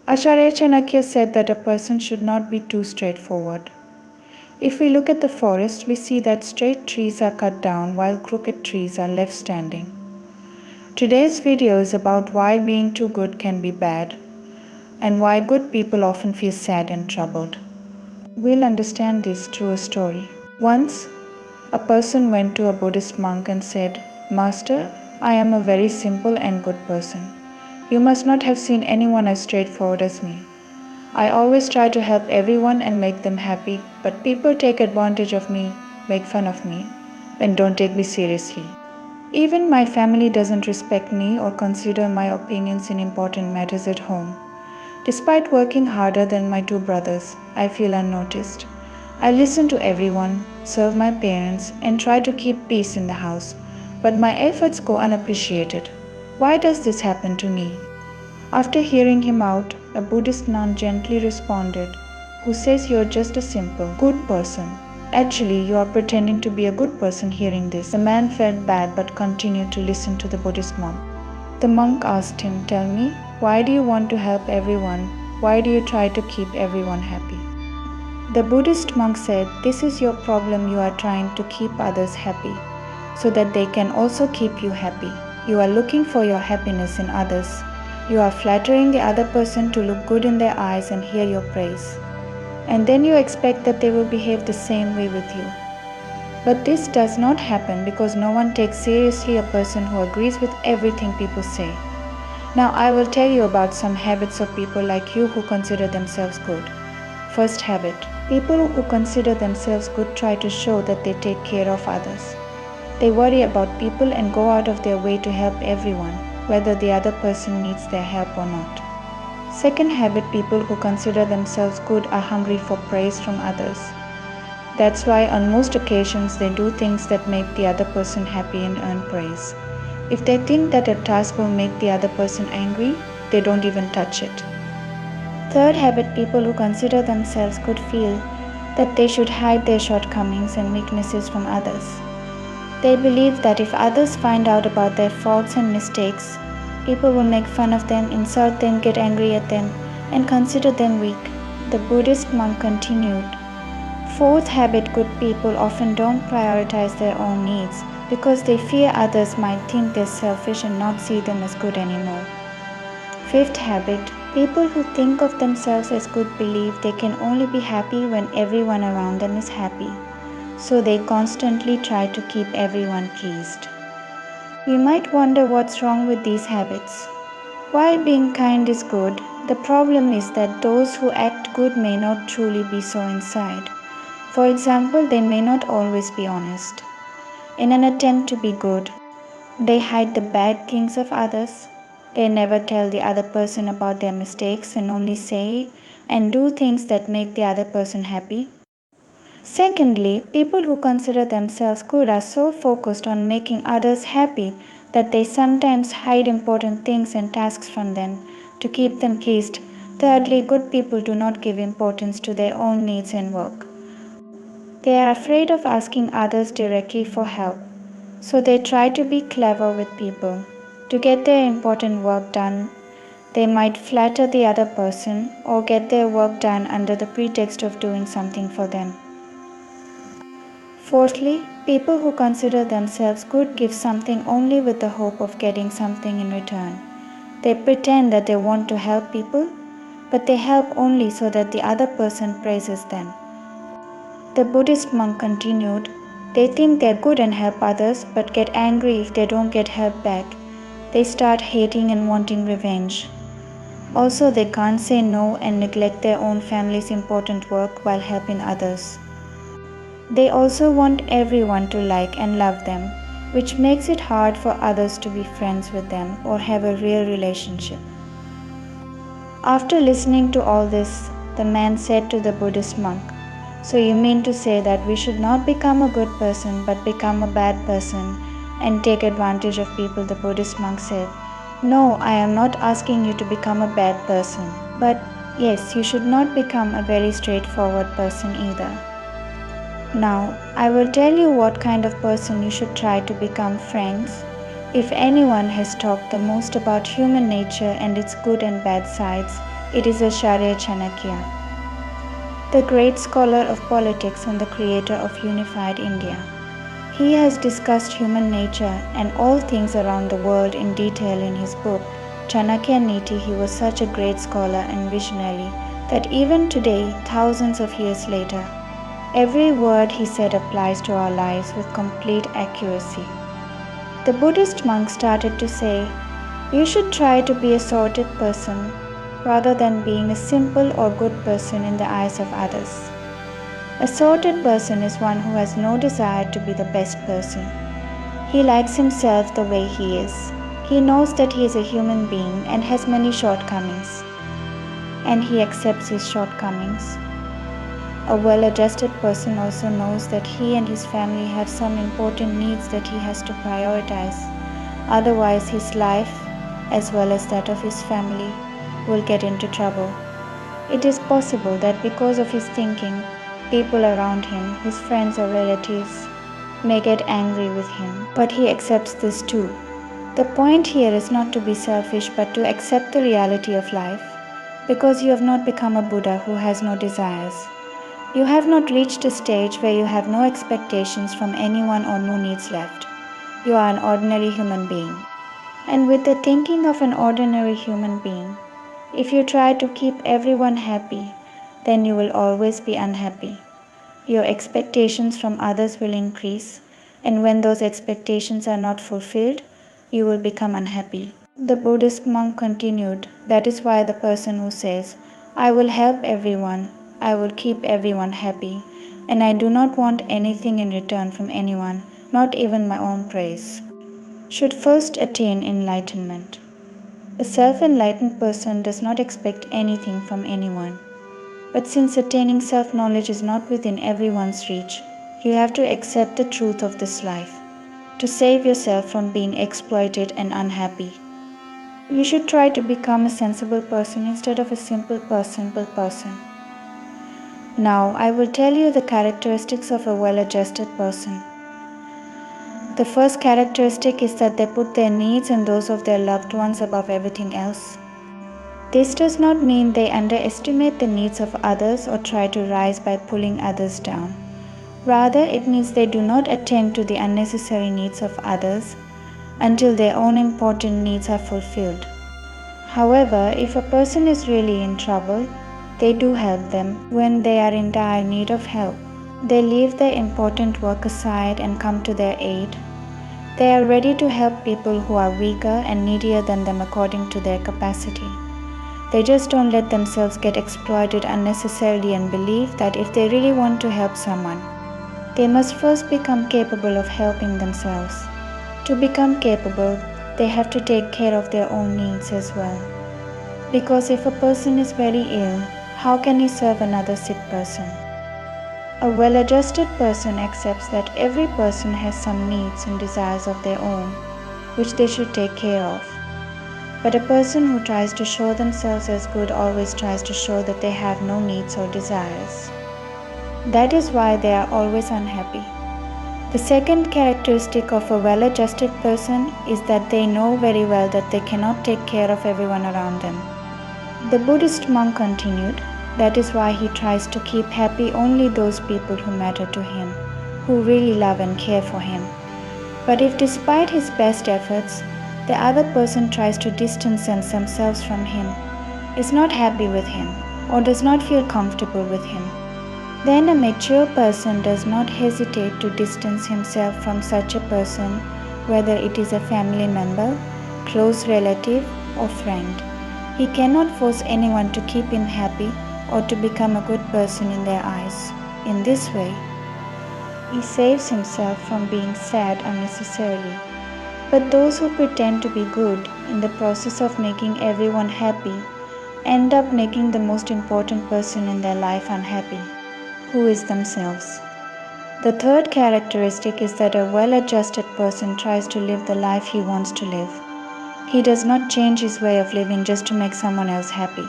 Acharya Chanakya said that a person should not be too straightforward. If we look at the forest, we see that straight trees are cut down while crooked trees are left standing. Today's video is about why being too good can be bad and why good people often feel sad and troubled. We'll understand this through a story. Once, a person went to a Buddhist monk and said, "Master, I am a very simple and good person. You must not have seen anyone as straightforward as me. I always try to help everyone and make them happy, but people take advantage of me, make fun of me, and don't take me seriously. Even my family doesn't respect me or consider my opinions in important matters at home. Despite working harder than my two brothers, I feel unnoticed. I listen to everyone, serve my parents, and try to keep peace in the house, but my efforts go unappreciated. Why does this happen to me?" After hearing him out, a Buddhist nun gently responded, "Who says you're just a simple, good person? Actually, you are pretending to be a good person." Hearing this, the man felt bad but continued to listen to the Buddhist monk. The monk asked him, "Tell me, why do you want to help everyone? Why do you try to keep everyone happy?" The Buddhist monk said, "This is your problem. You are trying to keep others happy so that they can also keep you happy. You are looking for your happiness in others. You are flattering the other person to look good in their eyes and hear your praise. And then you expect that they will behave the same way with you. But this does not happen because no one takes seriously a person who agrees with everything people say. Now I will tell you about some habits of people like you who consider themselves good. First habit. People who consider themselves good try to show that they take care of others. They worry about people and go out of their way to help everyone, whether the other person needs their help or not. Second habit, people who consider themselves good are hungry for praise from others. That's why on most occasions they do things that make the other person happy and earn praise. If they think that a task will make the other person angry, they don't even touch it. Third habit, people who consider themselves good feel that they should hide their shortcomings and weaknesses from others. They believe that if others find out about their faults and mistakes, people will make fun of them, insult them, get angry at them, and consider them weak. The Buddhist monk continued, "Fourth habit, good people often don't prioritize their own needs because they fear others might think they're selfish and not see them as good anymore. Fifth habit, people who think of themselves as good believe they can only be happy when everyone around them is happy. So they constantly try to keep everyone pleased." We might wonder what's wrong with these habits. While being kind is good, the problem is that those who act good may not truly be so inside. For example, they may not always be honest. In an attempt to be good, they hide the bad things of others. They never tell the other person about their mistakes and only say and do things that make the other person happy. Secondly, people who consider themselves good are so focused on making others happy that they sometimes hide important things and tasks from them to keep them pleased. Thirdly, good people do not give importance to their own needs and work. They are afraid of asking others directly for help, so they try to be clever with people. To get their important work done, they might flatter the other person or get their work done under the pretext of doing something for them. Fourthly, people who consider themselves good give something only with the hope of getting something in return. They pretend that they want to help people, but they help only so that the other person praises them. The Buddhist monk continued, "They think they're good and help others, but get angry if they don't get help back. They start hating and wanting revenge. Also, they can't say no and neglect their own family's important work while helping others. They also want everyone to like and love them, which makes it hard for others to be friends with them or have a real relationship." After listening to all this, the man said to the Buddhist monk, "So you mean to say that we should not become a good person but become a bad person and take advantage of people?" The Buddhist monk said, "No, I am not asking you to become a bad person. But yes, you should not become a very straightforward person either. Now, I will tell you what kind of person you should try to become, friends. If anyone has talked the most about human nature and its good and bad sides, It is Acharya Chanakya, the great scholar of politics and the creator of unified India. He has discussed human nature and all things around the world in detail in his book, Chanakya Niti. He was such a great scholar and visionary that even today, thousands of years later, every word he said applies to our lives with complete accuracy. The Buddhist monk started to say, "You should try to be a sorted person rather than being a simple or good person in the eyes of others." A sorted person is one who has no desire to be the best person. He likes himself the way he is. He knows that he is a human being and has many shortcomings, and he accepts his shortcomings. A well-adjusted person also knows that he and his family have some important needs that he has to prioritize. Otherwise, his life, as well as that of his family, will get into trouble. It is possible that because of his thinking, people around him, his friends or relatives, may get angry with him, but he accepts this too. The point here is not to be selfish but to accept the reality of life, because you have not become a Buddha who has no desires. You have not reached a stage where you have no expectations from anyone or no needs left. You are an ordinary human being. And with the thinking of an ordinary human being, if you try to keep everyone happy, then you will always be unhappy. Your expectations from others will increase, and when those expectations are not fulfilled, you will become unhappy. The Buddhist monk continued, "That is why the person who says, 'I will help everyone, I will keep everyone happy, and I do not want anything in return from anyone, not even my own praise,' should first attain enlightenment." A self-enlightened person does not expect anything from anyone. But since attaining self-knowledge is not within everyone's reach, you have to accept the truth of this life, to save yourself from being exploited and unhappy. You should try to become a sensible person instead of a simple person. Now, I will tell you the characteristics of a well-adjusted person. The first characteristic is that they put their needs and those of their loved ones above everything else. This does not mean they underestimate the needs of others or try to rise by pulling others down. Rather, it means they do not attend to the unnecessary needs of others until their own important needs are fulfilled. However, if a person is really in trouble, they do help them when they are in dire need of help. They leave their important work aside and come to their aid. They are ready to help people who are weaker and needier than them according to their capacity. They just don't let themselves get exploited unnecessarily and believe that if they really want to help someone, they must first become capable of helping themselves. To become capable, they have to take care of their own needs as well. Because if a person is very ill, how can he serve another sick person? A well-adjusted person accepts that every person has some needs and desires of their own, which they should take care of. But a person who tries to show themselves as good always tries to show that they have no needs or desires. That is why they are always unhappy. The second characteristic of a well-adjusted person is that they know very well that they cannot take care of everyone around them. The Buddhist monk continued, "That is why he tries to keep happy only those people who matter to him, who really love and care for him. But if despite his best efforts, the other person tries to distance themselves from him, is not happy with him, or does not feel comfortable with him, then a mature person does not hesitate to distance himself from such a person, whether it is a family member, close relative, or friend. He cannot force anyone to keep him happy or to become a good person in their eyes. In this way, he saves himself from being sad unnecessarily. But those who pretend to be good in the process of making everyone happy end up making the most important person in their life unhappy, who is themselves. The third characteristic is that a well-adjusted person tries to live the life he wants to live. He does not change his way of living just to make someone else happy.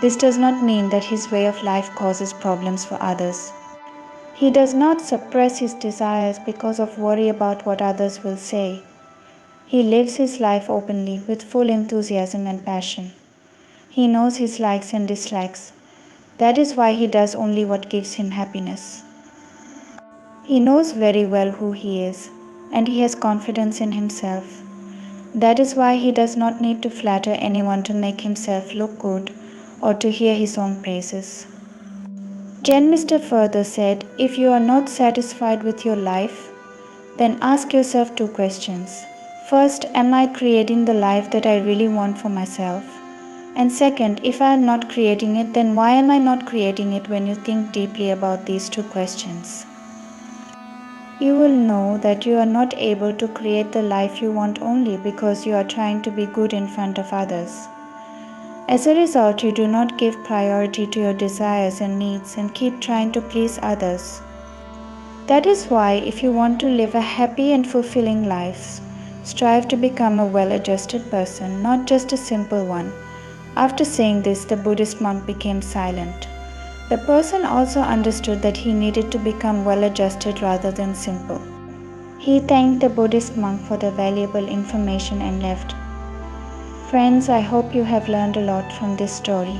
This does not mean that his way of life causes problems for others. He does not suppress his desires because of worry about what others will say. He lives his life openly with full enthusiasm and passion. He knows his likes and dislikes. That is why he does only what gives him happiness. He knows very well who he is, and he has confidence in himself. That is why he does not need to flatter anyone to make himself look good or to hear his own praises. Jen Mister further said, if you are not satisfied with your life, then ask yourself two questions. First, am I creating the life that I really want for myself? And second, if I am not creating it, then why am I not creating it? When you think deeply about these two questions, you will know that you are not able to create the life you want only because you are trying to be good in front of others. As a result, you do not give priority to your desires and needs and keep trying to please others. That is why, if you want to live a happy and fulfilling life, strive to become a well-adjusted person, not just a simple one. After saying this, the Buddhist monk became silent. The person also understood that he needed to become well-adjusted rather than simple. He thanked the Buddhist monk for the valuable information and left. Friends, I hope you have learned a lot from this story.